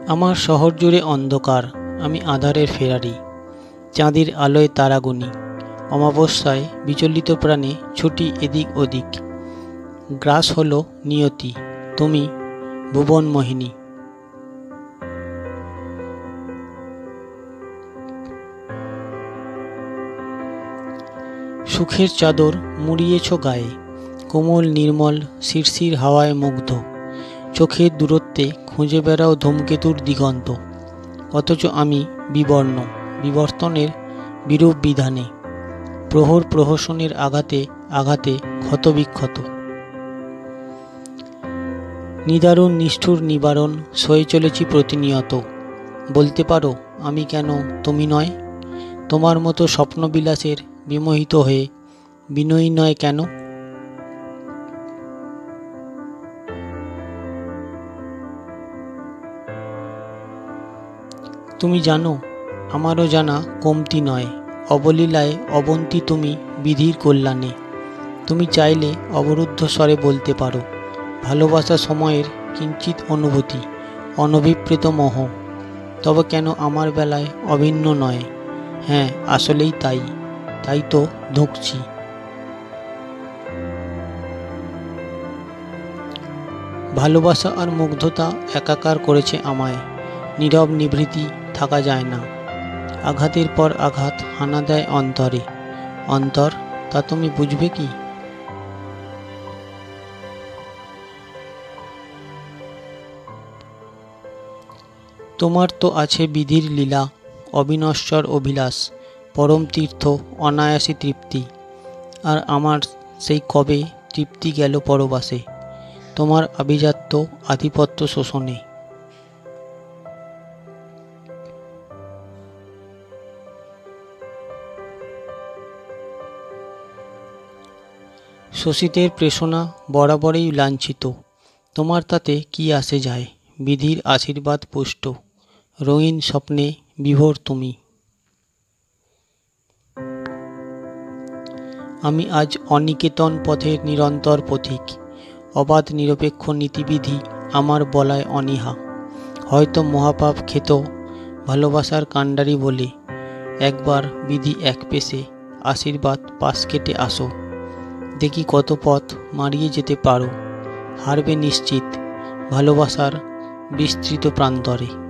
আমার শহর জুড়ে অন্ধকার, আমি আঁধারের ফেরারি, চাঁদের আলোয় তারা গুনি, অমাবস্যায় বিচলিত প্রাণে ছুটি এদিক ওদিক। গ্রাস হলো নিয়তি, তুমি ভুবন মোহিনী। সুখের চাদর মুড়িয়েছ গায়ে, কোমল নির্মল শিরশির হাওয়ায় মুগ্ধ, চোখের দূরত্বে খুঁজে বেড়াও ধূমকেতুর দিগন্ত। অথচ আমি বিবর্ণ, বিবর্তনের বিরূপ বিধানে, প্রহর প্রহসনের আঘাতে আঘাতে ক্ষতবিক্ষত। নিদারুণ নিষ্ঠুর নিবারণ সয়ে চলেছি প্রতিনিয়ত। বলতে পারো আমি কেন তুমি নয়? তোমার মতো স্বপ্নবিলাসের বিমোহিত হয়ে বিনয়ী নয় কেন? তুমি জানো, আমারও জানা কমতি নয়। অবলীলায় অবন্তী তুমি বিধির কল্যাণে। তুমি চাইলে অবরুদ্ধ স্বরে বলতে পারো, ভালোবাসা সময়ের কিঞ্চিত অনুভূতি, অনভিপ্রেত মোহ। তবে কেন আমার বেলায় অভিন্ন নয়? হ্যাঁ, আসলেই তাই, তাই তো ধুঁকছি। ভালোবাসা আর মুগ্ধতা একাকার করেছে আমায়। নীরব নিভৃতি থাকা যায় না। আঘাতের পর আঘাত হানা দেয় অন্তরে। অন্তর, তা তুমি বুঝবে কি? তোমার তো আছে বিধির লীলা, অবিনশ্বর অভিলাষ, পরম তীর্থ, অনায়াসী তৃপ্তি। আর আমার সেই কবে তৃপ্তি গেল পরবাসে, তোমার আভিজাত্য আধিপত্য শোষণে। শোষিতের প্রেষণা বরাবরই লাঞ্ছিত, তোমার তাতে কি আসে যায়? বিধির আশীর্বাদ পুষ্ট, রঙিন স্বপ্নে বিভোর তুমি। আমি আজ অনিকেতন পথের নিরন্তর পথিক। অবাধ নিরপেক্ষ নীতিবিধি আমার বলায় অনীহা। হয়তো মহাপাপ খেত ভালোবাসার কাণ্ডারি বলে। একবার বিধি এক পেশে, আশীর্বাদ পাশ কেটে আসো। দেখি কত পথ মারিয়ে যেতে পারো। হারবে নিশ্চিত ভালোবাসার বিস্তৃত প্রান্তরে।